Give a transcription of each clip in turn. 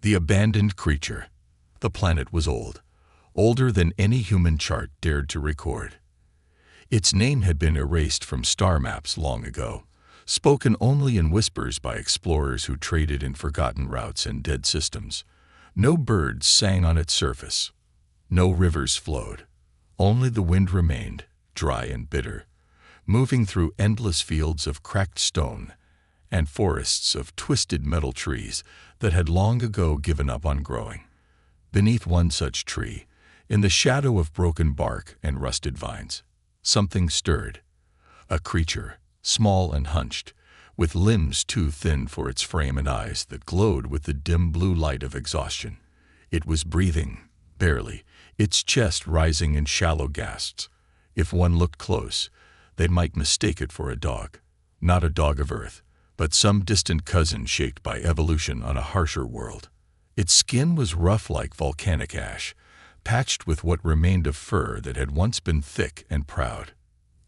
The abandoned creature. The planet was old, older than any human chart dared to record. Its name had been erased from star maps long ago, spoken only in whispers by explorers who traded in forgotten routes and dead systems. No birds sang on its surface. No rivers flowed. Only the wind remained, dry and bitter, moving through endless fields of cracked stone and forests of twisted metal trees that had long ago given up on growing. Beneath one such tree, in the shadow of broken bark and rusted vines, something stirred. A creature, small and hunched, with limbs too thin for its frame and eyes that glowed with the dim blue light of exhaustion. It was breathing, barely, its chest rising in shallow gasps. If one looked close, they might mistake it for a dog. Not a dog of Earth, but some distant cousin shaped by evolution on a harsher world. Its skin was rough like volcanic ash, patched with what remained of fur that had once been thick and proud.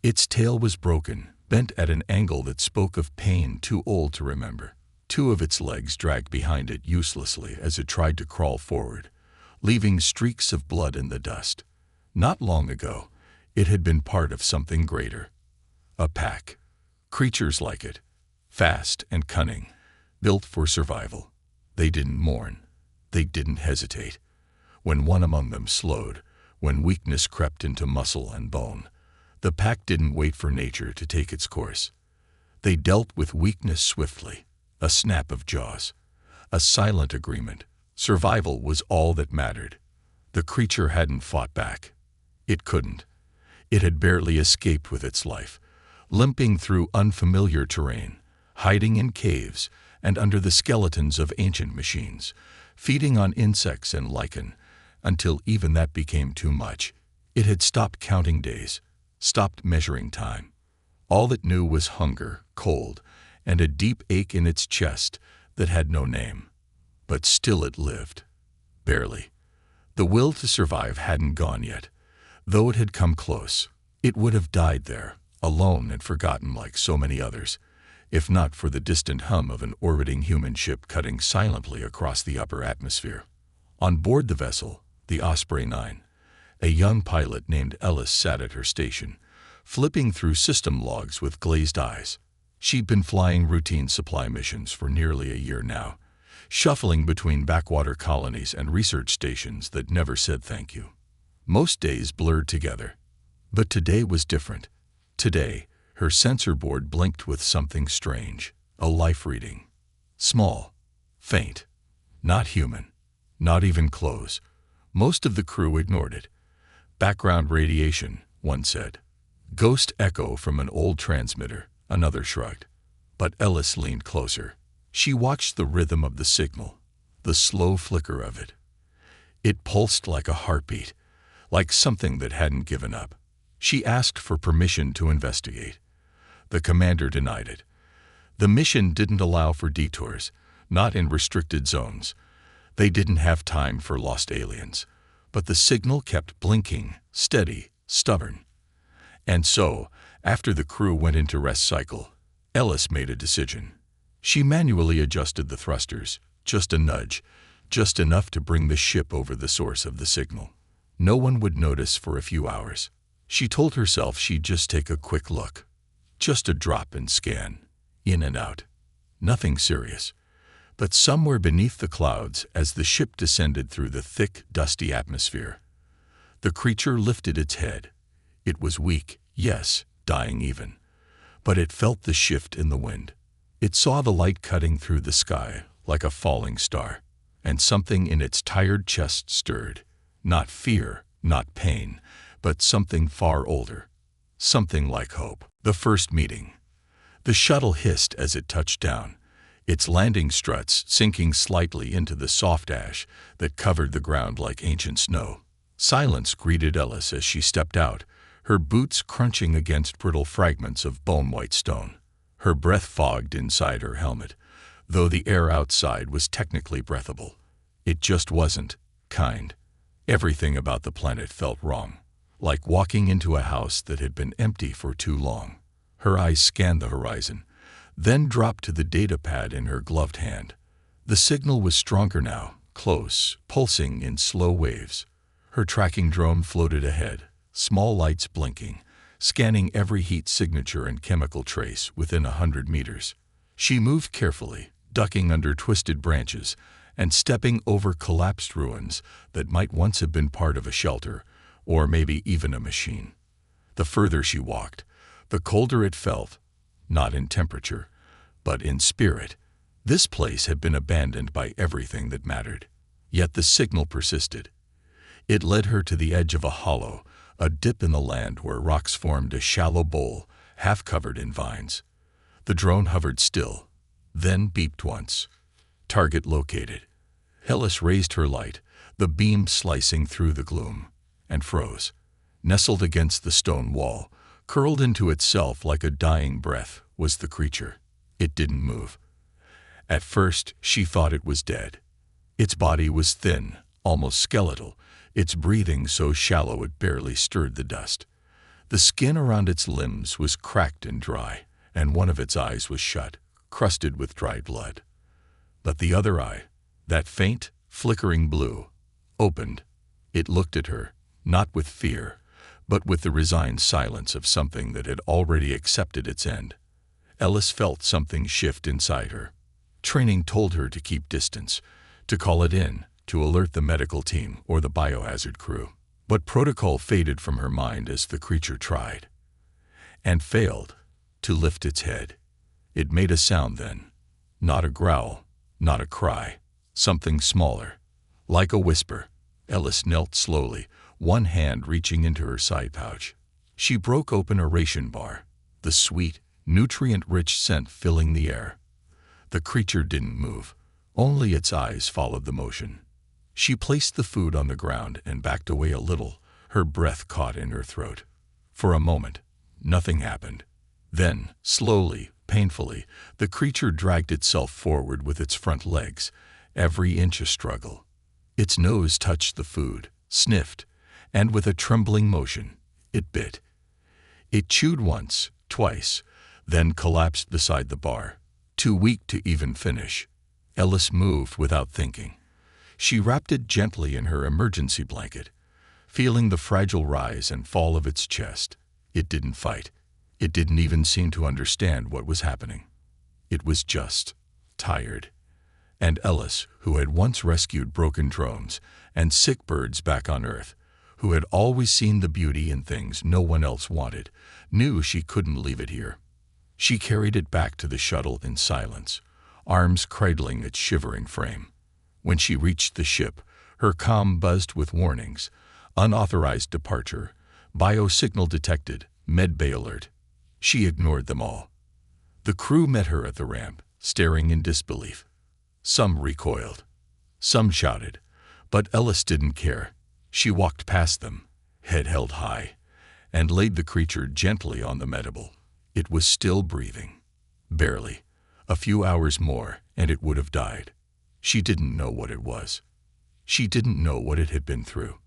Its tail was broken, bent at an angle that spoke of pain too old to remember. Two of its legs dragged behind it uselessly as it tried to crawl forward, leaving streaks of blood in the dust. Not long ago, it had been part of something greater. A pack. Creatures like it, fast and cunning, built for survival. They didn't mourn. They didn't hesitate. When one among them slowed, when weakness crept into muscle and bone, the pack didn't wait for nature to take its course. They dealt with weakness swiftly, a snap of jaws, a silent agreement. Survival was all that mattered. The creature hadn't fought back. It couldn't. It had barely escaped with its life, limping through unfamiliar terrain, hiding in caves and under the skeletons of ancient machines, feeding on insects and lichen, until even that became too much. It had stopped counting days, stopped measuring time. All it knew was hunger, cold, and a deep ache in its chest that had no name. But still it lived. Barely. The will to survive hadn't gone yet. Though it had come close, it would have died there, alone and forgotten like so many others, if not for the distant hum of an orbiting human ship cutting silently across the upper atmosphere. On board the vessel, the Osprey 9, a young pilot named Ellis sat at her station, flipping through system logs with glazed eyes. She'd been flying routine supply missions for nearly a year now, shuffling between backwater colonies and research stations that never said thank you. Most days blurred together. But today was different. Today, her sensor board blinked with something strange, a life reading. Small, faint, not human, not even close. Most of the crew ignored it. Background radiation, one said. Ghost echo from an old transmitter, another shrugged. But Ellis leaned closer. She watched the rhythm of the signal, the slow flicker of it. It pulsed like a heartbeat, like something that hadn't given up. She asked for permission to investigate. The commander denied it. The mission didn't allow for detours, not in restricted zones. They didn't have time for lost aliens. But the signal kept blinking, steady, stubborn. And so, after the crew went into rest cycle, Ellis made a decision. She manually adjusted the thrusters, just a nudge, just enough to bring the ship over the source of the signal. No one would notice for a few hours. She told herself she'd just take a quick look. Just a drop and scan, in and out. Nothing serious. But somewhere beneath the clouds, as the ship descended through the thick, dusty atmosphere, the creature lifted its head. It was weak, yes, dying even. But it felt the shift in the wind. It saw the light cutting through the sky like a falling star, and something in its tired chest stirred. Not fear, not pain, but something far older. Something like hope. The first meeting. The shuttle hissed as it touched down, its landing struts sinking slightly into the soft ash that covered the ground like ancient snow. Silence greeted Ellis as she stepped out, her boots crunching against brittle fragments of bone-white stone. Her breath fogged inside her helmet, though the air outside was technically breathable. It just wasn't kind. Everything about the planet felt wrong, like walking into a house that had been empty for too long. Her eyes scanned the horizon, then dropped to the data pad in her gloved hand. The signal was stronger now, close, pulsing in slow waves. Her tracking drone floated ahead, small lights blinking, scanning every heat signature and chemical trace within 100 meters. She moved carefully, ducking under twisted branches and stepping over collapsed ruins that might once have been part of a shelter, or maybe even a machine. The further she walked, the colder it felt, not in temperature, but in spirit. This place had been abandoned by everything that mattered. Yet the signal persisted. It led her to the edge of a hollow, a dip in the land where rocks formed a shallow bowl, half covered in vines. The drone hovered still, then beeped once. Target located. Ellis raised her light, the beam slicing through the gloom, and froze. Nestled against the stone wall, curled into itself like a dying breath, was the creature. It didn't move. At first, she thought it was dead. Its body was thin, almost skeletal, its breathing so shallow it barely stirred the dust. The skin around its limbs was cracked and dry, and one of its eyes was shut, crusted with dried blood. But the other eye, that faint, flickering blue, opened. It looked at her, not with fear, but with the resigned silence of something that had already accepted its end. Ellis felt something shift inside her. Training told her to keep distance, to call it in, to alert the medical team or the biohazard crew. But protocol faded from her mind as the creature tried, and failed, to lift its head. It made a sound then, not a growl, not a cry, something smaller, like a whisper. Ellis knelt slowly, one hand reaching into her side pouch. She broke open a ration bar, the sweet, nutrient-rich scent filling the air. The creature didn't move, only its eyes followed the motion. She placed the food on the ground and backed away a little, her breath caught in her throat. For a moment, nothing happened. Then, slowly, painfully, the creature dragged itself forward with its front legs, every inch a struggle. Its nose touched the food, sniffed, and with a trembling motion, it bit. It chewed once, twice, then collapsed beside the bar, too weak to even finish. Ellis moved without thinking. She wrapped it gently in her emergency blanket, feeling the fragile rise and fall of its chest. It didn't fight. It didn't even seem to understand what was happening. It was just tired. And Ellis, who had once rescued broken drones and sick birds back on Earth, who had always seen the beauty in things no one else wanted, knew she couldn't leave it here. She carried it back to the shuttle in silence, arms cradling its shivering frame. When she reached the ship, her comm buzzed with warnings: unauthorized departure, biosignal detected, medbay alert. She ignored them all. The crew met her at the ramp, staring in disbelief. Some recoiled. Some shouted. But Ellis didn't care. She walked past them, head held high, and laid the creature gently on the medible. It was still breathing. Barely. A few hours more, and it would have died. She didn't know what it was. She didn't know what it had been through.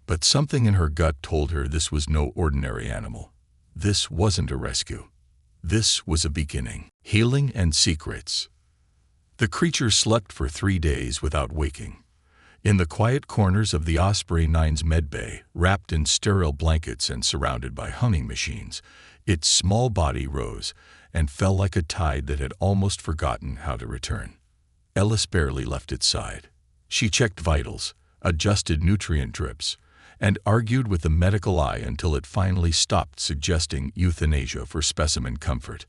But something in her gut told her this was no ordinary animal. This wasn't a rescue. This was a beginning. Healing and secrets. The creature slept for 3 days without waking. In the quiet corners of the Osprey 9's medbay, wrapped in sterile blankets and surrounded by humming machines, its small body rose and fell like a tide that had almost forgotten how to return. Ellis barely left its side. She checked vitals, adjusted nutrient drips, and argued with the medical eye until it finally stopped suggesting euthanasia for specimen comfort.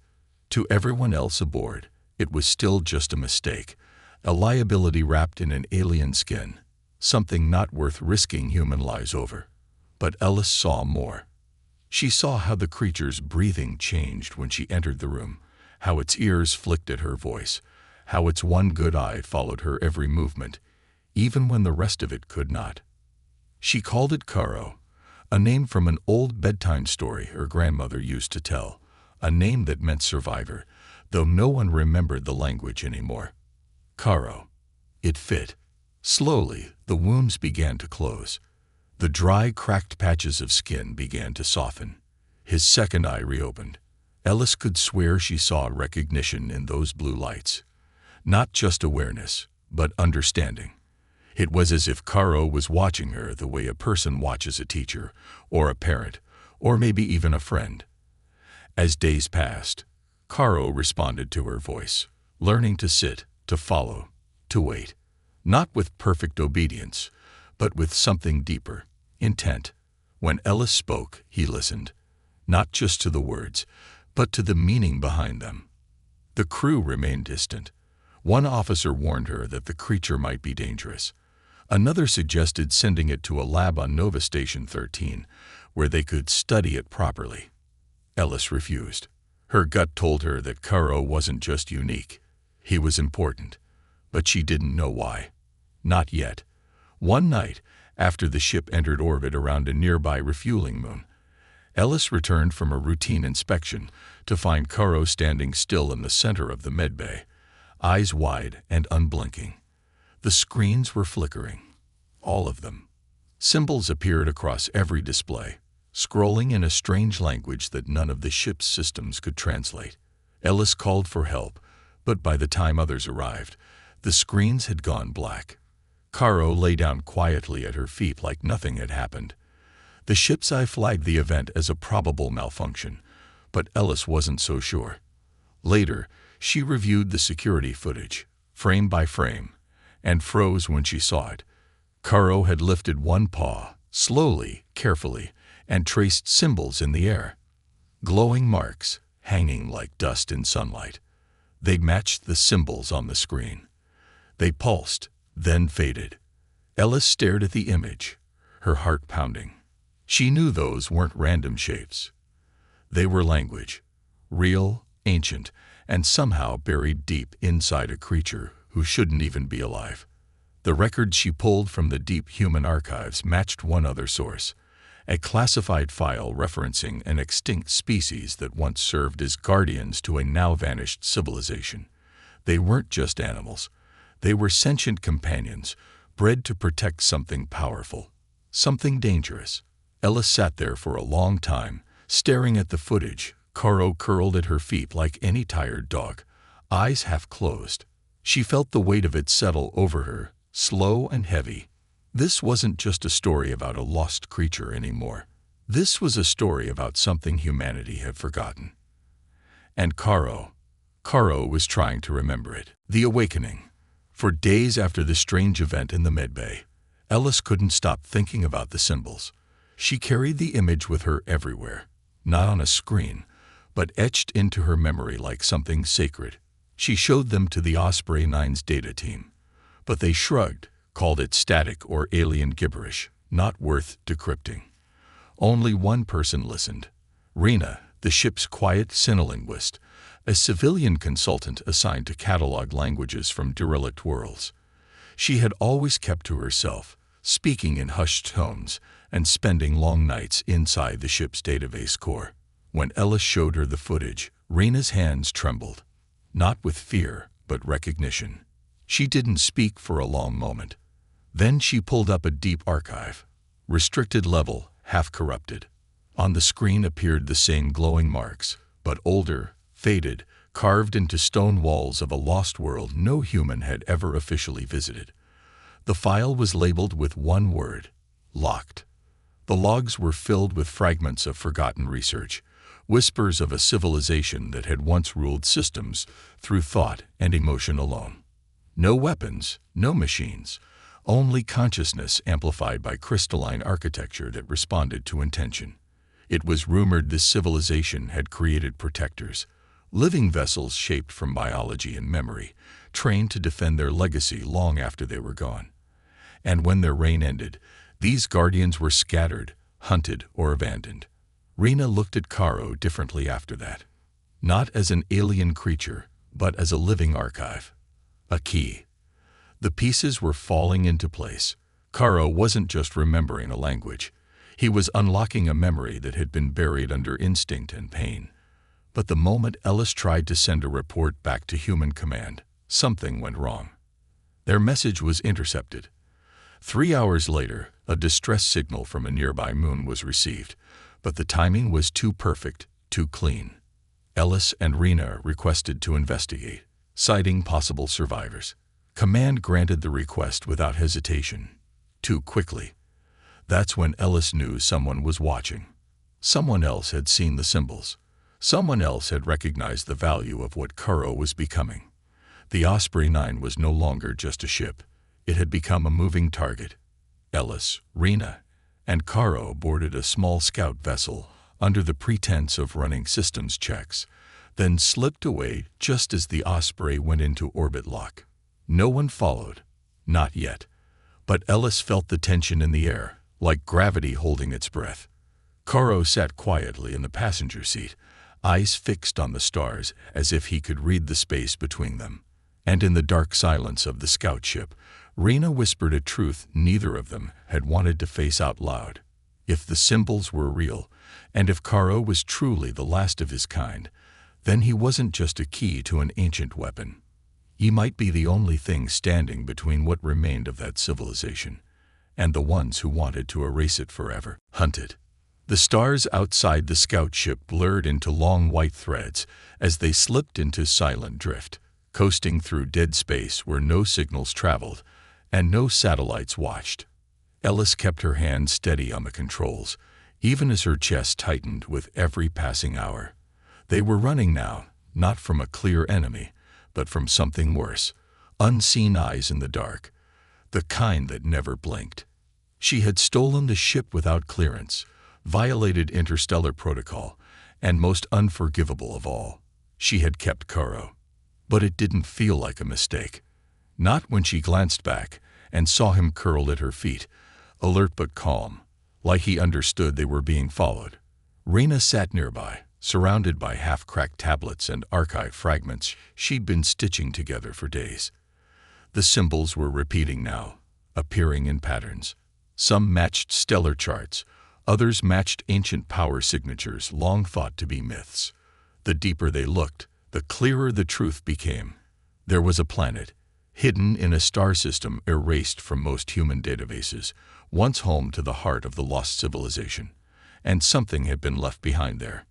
To everyone else aboard, it was still just a mistake, a liability wrapped in an alien skin, something not worth risking human lives over. But Ellis saw more. She saw how the creature's breathing changed when she entered the room, how its ears flicked at her voice, how its one good eye followed her every movement, even when the rest of it could not. She called it Caro, a name from an old bedtime story her grandmother used to tell, a name that meant survivor, though no one remembered the language anymore. Caro. It fit. Slowly, the wounds began to close. The dry, cracked patches of skin began to soften. His second eye reopened. Ellis could swear she saw recognition in those blue lights. Not just awareness, but understanding. It was as if Caro was watching her the way a person watches a teacher, or a parent, or maybe even a friend. As days passed, Caro responded to her voice, learning to sit, to follow, to wait. Not with perfect obedience, but with something deeper, intent. When Ellis spoke, he listened, not just to the words, but to the meaning behind them. The crew remained distant. One officer warned her that the creature might be dangerous. Another suggested sending it to a lab on Nova Station 13, where they could study it properly. Ellis refused. Her gut told her that Caro wasn't just unique. He was important. But she didn't know why. Not yet. One night, after the ship entered orbit around a nearby refueling moon, Ellis returned from a routine inspection to find Caro standing still in the center of the medbay, eyes wide and unblinking. The screens were flickering. All of them. Symbols appeared across every display, scrolling in a strange language that none of the ship's systems could translate. Ellis called for help, but by the time others arrived, the screens had gone black. Caro lay down quietly at her feet like nothing had happened. The ship's eye flagged the event as a probable malfunction, but Ellis wasn't so sure. Later, she reviewed the security footage, frame by frame, and froze when she saw it. Caro had lifted one paw, slowly, carefully, and traced symbols in the air. Glowing marks, hanging like dust in sunlight. They matched the symbols on the screen. They pulsed, then faded. Ellis stared at the image, her heart pounding. She knew those weren't random shapes. They were language, real, ancient, and somehow buried deep inside a creature who shouldn't even be alive. The records she pulled from the deep human archives matched one other source, a classified file referencing an extinct species that once served as guardians to a now-vanished civilization. They weren't just animals. They were sentient companions, bred to protect something powerful, something dangerous. Ellis sat there for a long time, staring at the footage. Caro curled at her feet like any tired dog, eyes half closed. She felt the weight of it settle over her, slow and heavy. This wasn't just a story about a lost creature anymore. This was a story about something humanity had forgotten. And Caro was trying to remember it. The awakening. For days after the strange event in the medbay, Ellis couldn't stop thinking about the symbols. She carried the image with her everywhere, not on a screen, but etched into her memory like something sacred. She showed them to the Osprey 9's data team, but they shrugged, called it static or alien gibberish, not worth decrypting. Only one person listened. Rena, the ship's quiet synolinguist, a civilian consultant assigned to catalog languages from derelict worlds. She had always kept to herself, speaking in hushed tones and spending long nights inside the ship's database core. When Ellis showed her the footage, Rena's hands trembled, not with fear, but recognition. She didn't speak for a long moment. Then she pulled up a deep archive, restricted level, half corrupted. On the screen appeared the same glowing marks, but older, faded, carved into stone walls of a lost world no human had ever officially visited. The file was labeled with one word: locked. The logs were filled with fragments of forgotten research, whispers of a civilization that had once ruled systems through thought and emotion alone. No weapons, no machines, only consciousness amplified by crystalline architecture that responded to intention. It was rumored this civilization had created protectors, living vessels shaped from biology and memory, trained to defend their legacy long after they were gone. And when their reign ended, these guardians were scattered, hunted, or abandoned. Rena looked at Caro differently after that. Not as an alien creature, but as a living archive. A key. The pieces were falling into place. Caro wasn't just remembering a language. He was unlocking a memory that had been buried under instinct and pain. But the moment Ellis tried to send a report back to Human Command, something went wrong. Their message was intercepted. 3 hours later, a distress signal from a nearby moon was received, but the timing was too perfect, too clean. Ellis and Rena requested to investigate, citing possible survivors. Command granted the request without hesitation. Too quickly. That's when Ellis knew someone was watching. Someone else had seen the symbols. Someone else had recognized the value of what Karo was becoming. The Osprey 9 was no longer just a ship. It had become a moving target. Ellis, Rena, and Karo boarded a small scout vessel under the pretense of running systems checks, then slipped away just as the Osprey went into orbit lock. No one followed. Not yet. But Ellis felt the tension in the air, like gravity holding its breath. Karo sat quietly in the passenger seat, eyes fixed on the stars as if he could read the space between them. And in the dark silence of the scout ship, Rena whispered a truth neither of them had wanted to face out loud. If the symbols were real, and if Karo was truly the last of his kind, then he wasn't just a key to an ancient weapon. He might be the only thing standing between what remained of that civilization and the ones who wanted to erase it forever. Hunted. The stars outside the scout ship blurred into long white threads as they slipped into silent drift, coasting through dead space where no signals traveled and no satellites watched. Ellis kept her hand steady on the controls, even as her chest tightened with every passing hour. They were running now, not from a clear enemy, but from something worse. Unseen eyes in the dark, the kind that never blinked. She had stolen the ship without clearance, violated interstellar protocol, and most unforgivable of all, she had kept Karo. But it didn't feel like a mistake. Not when she glanced back and saw him curled at her feet, alert but calm, like he understood they were being followed. Rena sat nearby, surrounded by half-cracked tablets and archive fragments she'd been stitching together for days. The symbols were repeating now, appearing in patterns. Some matched stellar charts, others matched ancient power signatures long thought to be myths. The deeper they looked, the clearer the truth became. There was a planet, hidden in a star system erased from most human databases, once home to the heart of the lost civilization, and something had been left behind there.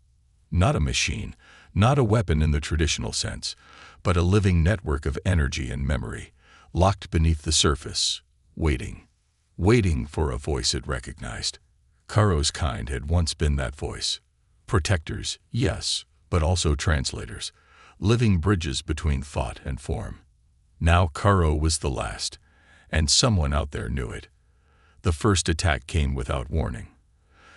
Not a machine, not a weapon in the traditional sense, but a living network of energy and memory, locked beneath the surface, waiting for a voice it recognized. Karo's kind had once been that voice. Protectors, yes, but also translators, living bridges between thought and form. Now Karo was the last, and someone out there knew it. The first attack came without warning.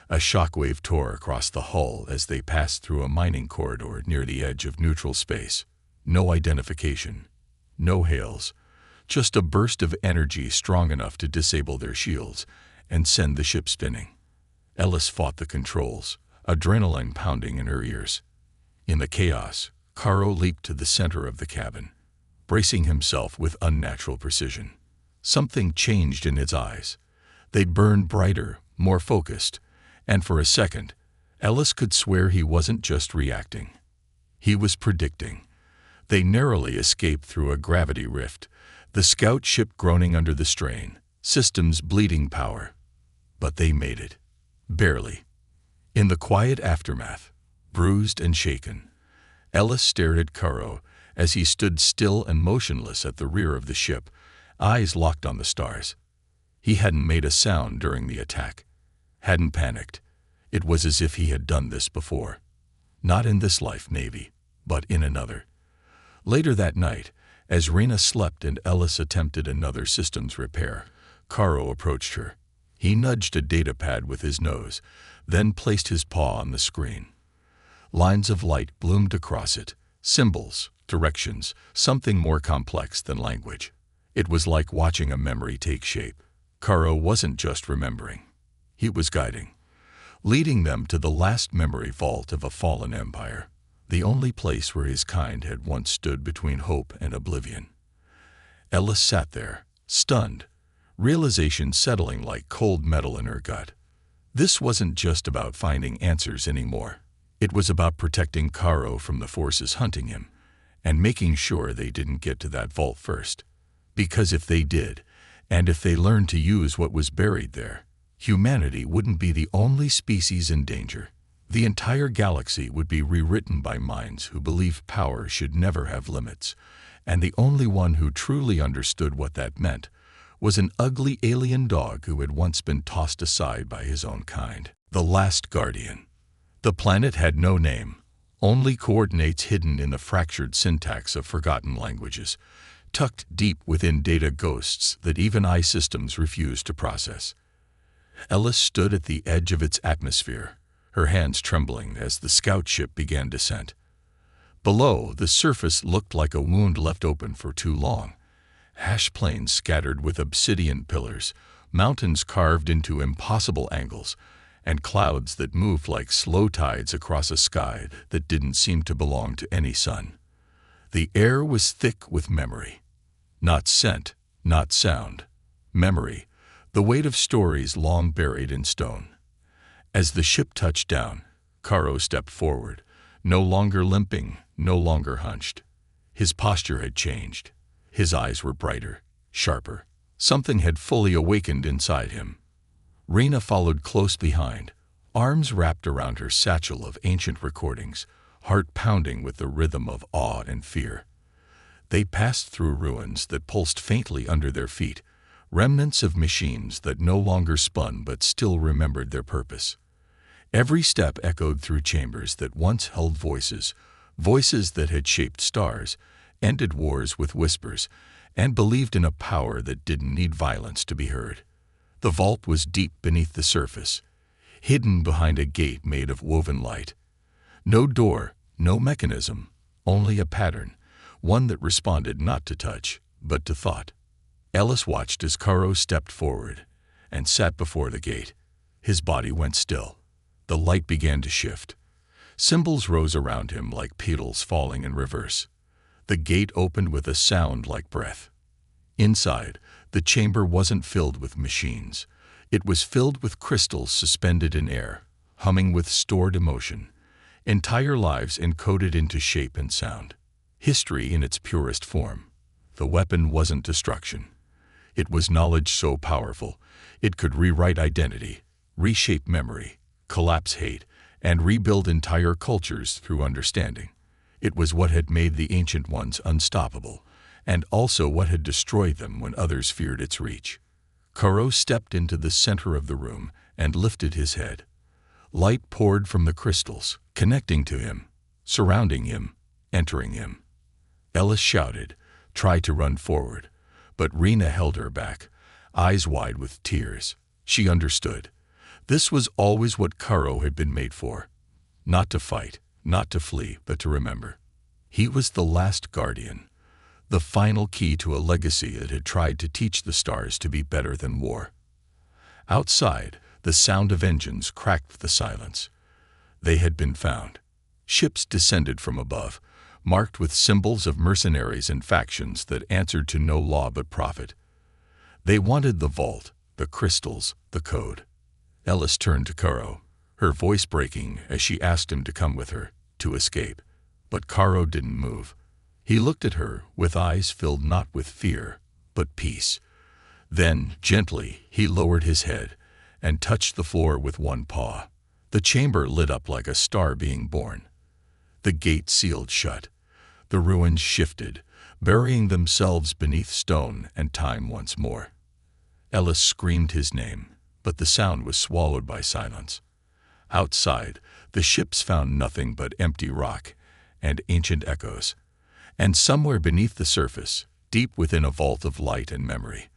A shockwave tore across the hull as they passed through a mining corridor near the edge of neutral space. No identification, no hails, just a burst of energy strong enough to disable their shields and send the ship spinning. Ellis fought the controls, adrenaline pounding in her ears. In the chaos, Karo leaped to the center of the cabin, bracing himself with unnatural precision. Something changed in his eyes. They burned brighter, more focused, and for a second, Ellis could swear he wasn't just reacting. He was predicting. They narrowly escaped through a gravity rift, the scout ship groaning under the strain, systems bleeding power. But they made it. Barely. In the quiet aftermath, bruised and shaken, Ellis stared at Karo as he stood still and motionless at the rear of the ship, eyes locked on the stars. He hadn't made a sound during the attack, hadn't panicked. It was as if he had done this before. Not in this life, maybe, but in another. Later that night, as Rena slept and Ellis attempted another systems repair, Karo approached her. He nudged a datapad with his nose, then placed his paw on the screen. Lines of light bloomed across it, symbols, directions, something more complex than language. It was like watching a memory take shape. Karo wasn't just remembering. He was guiding, leading them to the last memory vault of a fallen empire, the only place where his kind had once stood between hope and oblivion. Ellis sat there, stunned, realization settling like cold metal in her gut. This wasn't just about finding answers anymore. It was about protecting Karo from the forces hunting him, and making sure they didn't get to that vault first. Because if they did, and if they learned to use what was buried there, humanity wouldn't be the only species in danger. The entire galaxy would be rewritten by minds who believed power should never have limits, and the only one who truly understood what that meant was an ugly alien dog who had once been tossed aside by his own kind. The last guardian. The planet had no name, only coordinates hidden in the fractured syntax of forgotten languages, tucked deep within data ghosts that even eye systems refused to process. Ellis stood at the edge of its atmosphere, her hands trembling as the scout ship began descent. Below, the surface looked like a wound left open for too long. Ash plains scattered with obsidian pillars, mountains carved into impossible angles, and clouds that moved like slow tides across a sky that didn't seem to belong to any sun. The air was thick with memory. Not scent, not sound. Memory, the weight of stories long buried in stone. As the ship touched down, Karo stepped forward, no longer limping, no longer hunched. His posture had changed. His eyes were brighter, sharper. Something had fully awakened inside him. Rena followed close behind, arms wrapped around her satchel of ancient recordings, heart pounding with the rhythm of awe and fear. They passed through ruins that pulsed faintly under their feet, remnants of machines that no longer spun but still remembered their purpose. Every step echoed through chambers that once held voices, voices that had shaped stars, ended wars with whispers, and believed in a power that didn't need violence to be heard. The vault was deep beneath the surface, hidden behind a gate made of woven light. No door, no mechanism, only a pattern, one that responded not to touch, but to thought. Ellis watched as Karo stepped forward and sat before the gate. His body went still. The light began to shift. Symbols rose around him like petals falling in reverse. The gate opened with a sound like breath. Inside, the chamber wasn't filled with machines. It was filled with crystals suspended in air, humming with stored emotion, entire lives encoded into shape and sound. History in its purest form. The weapon wasn't destruction. It was knowledge so powerful, it could rewrite identity, reshape memory, collapse hate, and rebuild entire cultures through understanding. It was what had made the Ancient Ones unstoppable, and also what had destroyed them when others feared its reach. Karo stepped into the center of the room and lifted his head. Light poured from the crystals, connecting to him, surrounding him, entering him. Ellis shouted, tried to run forward, but Rena held her back, eyes wide with tears. She understood. This was always what Karo had been made for. Not to fight, not to flee, but to remember. He was the last guardian, the final key to a legacy that had tried to teach the stars to be better than war. Outside, the sound of engines cracked the silence. They had been found. Ships descended from above, marked with symbols of mercenaries and factions that answered to no law but profit. They wanted the vault, the crystals, the code. Ellis turned to Karo, her voice breaking as she asked him to come with her, to escape. But Karo didn't move. He looked at her with eyes filled not with fear, but peace. Then, gently, he lowered his head and touched the floor with one paw. The chamber lit up like a star being born. The gate sealed shut. The ruins shifted, burying themselves beneath stone and time once more. Ellis screamed his name, but the sound was swallowed by silence. Outside, the ships found nothing but empty rock and ancient echoes. And somewhere beneath the surface, deep within a vault of light and memory,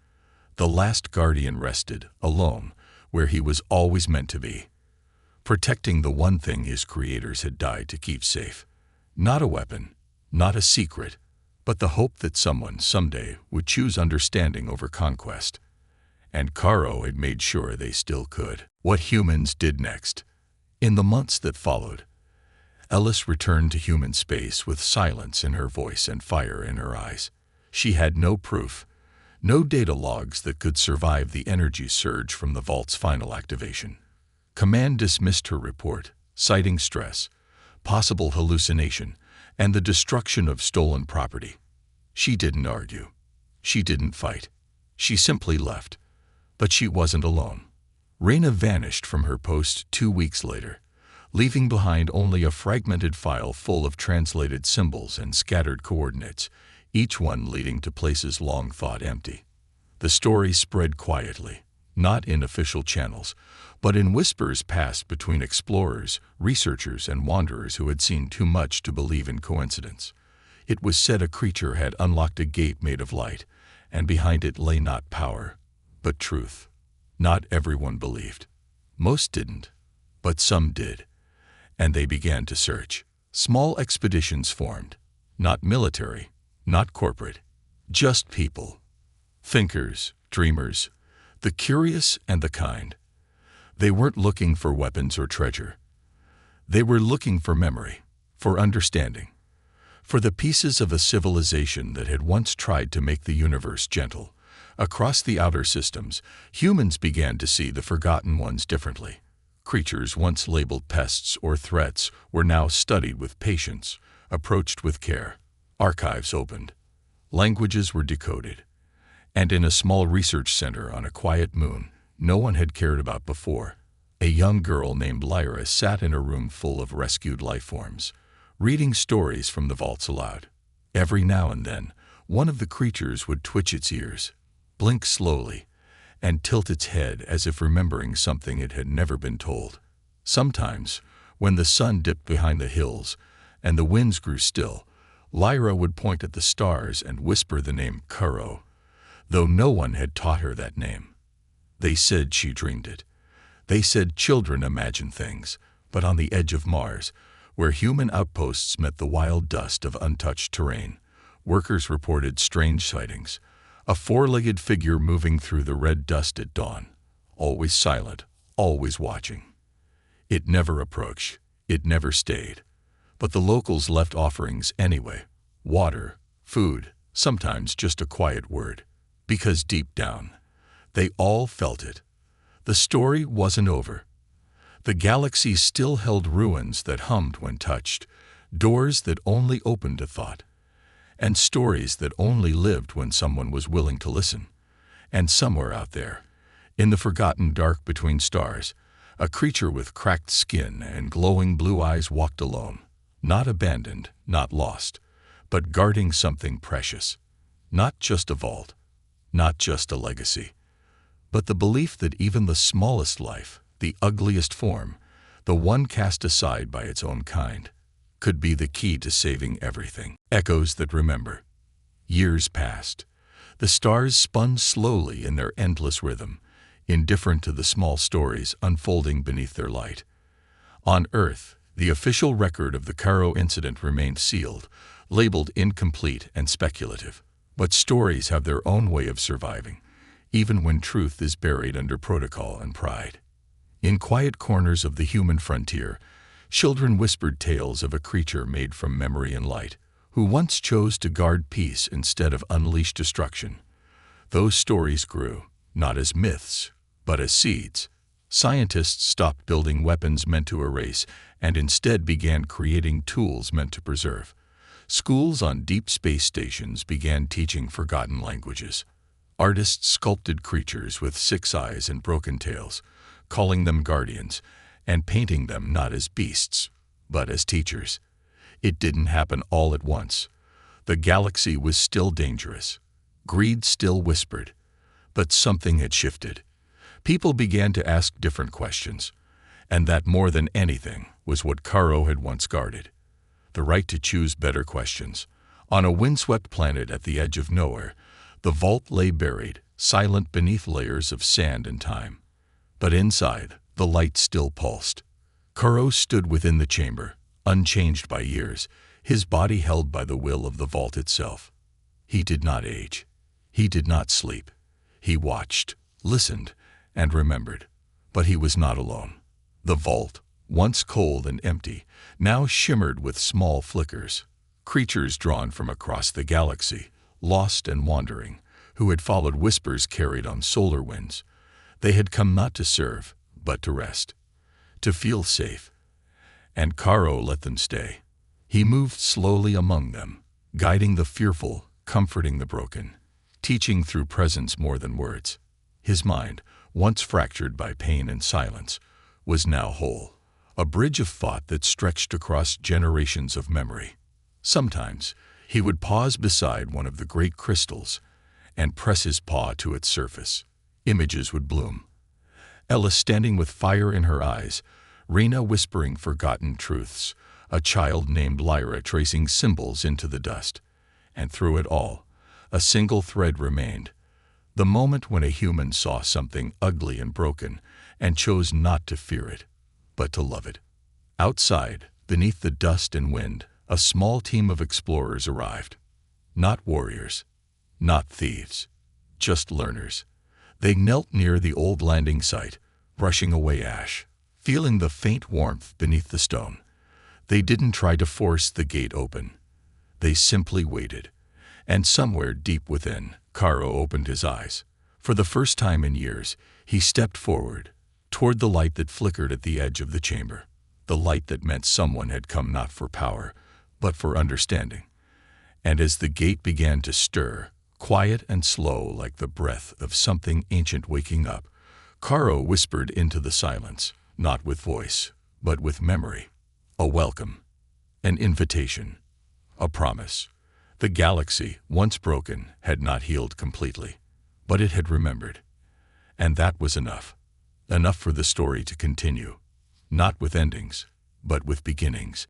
the last guardian rested, alone, where he was always meant to be, protecting the one thing his creators had died to keep safe. Not a weapon, not a secret, but the hope that someone someday would choose understanding over conquest. And Karo had made sure they still could. What humans did next. In the months that followed, Ellis returned to human space with silence in her voice and fire in her eyes. She had no proof, no data logs that could survive the energy surge from the vault's final activation. Command dismissed her report, citing stress, possible hallucination, and the destruction of stolen property. She didn't argue. She didn't fight. She simply left. But she wasn't alone. Rena vanished from her post 2 weeks later, leaving behind only a fragmented file full of translated symbols and scattered coordinates, each one leading to places long thought empty. The story spread quietly, not in official channels, but in whispers passed between explorers, researchers, and wanderers who had seen too much to believe in coincidence. It was said a creature had unlocked a gate made of light, and behind it lay not power, but truth. Not everyone believed. Most didn't, but some did, and they began to search. Small expeditions formed, not military, not corporate, just people. Thinkers, dreamers, the curious and the kind. They weren't looking for weapons or treasure. They were looking for memory, for understanding, for the pieces of a civilization that had once tried to make the universe gentle. Across the outer systems, humans began to see the forgotten ones differently. Creatures once labeled pests or threats were now studied with patience, approached with care. Archives opened. Languages were decoded. And in a small research center on a quiet moon no one had cared about before, a young girl named Lyra sat in a room full of rescued life forms, reading stories from the vaults aloud. Every now and then, one of the creatures would twitch its ears, blink slowly, and tilt its head as if remembering something it had never been told. Sometimes, when the sun dipped behind the hills and the winds grew still, Lyra would point at the stars and whisper the name Kuro, though no one had taught her that name. They said she dreamed it. They said children imagine things, but on the edge of Mars, where human outposts met the wild dust of untouched terrain, workers reported strange sightings. A four-legged figure moving through the red dust at dawn, always silent, always watching. It never approached, it never stayed. But the locals left offerings anyway. Water, food, sometimes just a quiet word. Because deep down, they all felt it. The story wasn't over. The galaxy still held ruins that hummed when touched, doors that only opened to thought, and stories that only lived when someone was willing to listen. And somewhere out there, in the forgotten dark between stars, a creature with cracked skin and glowing blue eyes walked alone, not abandoned, not lost, but guarding something precious. Not just a vault, not just a legacy, but the belief that even the smallest life, the ugliest form, the one cast aside by its own kind, could be the key to saving everything. Echoes that remember. Years passed. The stars spun slowly in their endless rhythm, indifferent to the small stories unfolding beneath their light. On Earth, the official record of the Kuro incident remained sealed, labeled incomplete and speculative. But stories have their own way of surviving, even when truth is buried under protocol and pride. In quiet corners of the human frontier, children whispered tales of a creature made from memory and light, who once chose to guard peace instead of unleash destruction. Those stories grew, not as myths, but as seeds. Scientists stopped building weapons meant to erase and instead began creating tools meant to preserve. Schools on deep space stations began teaching forgotten languages. Artists sculpted creatures with 6 eyes and broken tails, calling them guardians, and painting them not as beasts, but as teachers. It didn't happen all at once. The galaxy was still dangerous. Greed still whispered. But something had shifted. People began to ask different questions, and that more than anything was what Kuro had once guarded. The right to choose better questions. On a windswept planet at the edge of nowhere, the vault lay buried, silent beneath layers of sand and time. But inside, the light still pulsed. Kuro stood within the chamber, unchanged by years, his body held by the will of the vault itself. He did not age. He did not sleep. He watched, listened, and remembered. But he was not alone. The vault, once cold and empty, now shimmered with small flickers. Creatures drawn from across the galaxy, lost and wandering, who had followed whispers carried on solar winds. They had come not to serve, but to rest, to feel safe. And Kuro let them stay. He moved slowly among them, guiding the fearful, comforting the broken, teaching through presence more than words. His mind, once fractured by pain and silence, was now whole, a bridge of thought that stretched across generations of memory. Sometimes, He would pause beside one of the great crystals and press his paw to its surface. Images would bloom. Ella standing with fire in her eyes, Rena whispering forgotten truths, a child named Lyra tracing symbols into the dust. And through it all, a single thread remained. The moment when a human saw something ugly and broken and chose not to fear it, but to love it. Outside, beneath the dust and wind, a small team of explorers arrived. Not warriors, not thieves, just learners. They knelt near the old landing site, brushing away ash, feeling the faint warmth beneath the stone. They didn't try to force the gate open. They simply waited. And somewhere deep within, Caro opened his eyes. For the first time in years, he stepped forward, toward the light that flickered at the edge of the chamber. The light that meant someone had come not for power, but for understanding. And as the gate began to stir, quiet and slow like the breath of something ancient waking up, Caro whispered into the silence, not with voice, but with memory. A welcome, an invitation, a promise. The galaxy, once broken, had not healed completely, but it had remembered. And that was enough. Enough for the story to continue, not with endings, but with beginnings.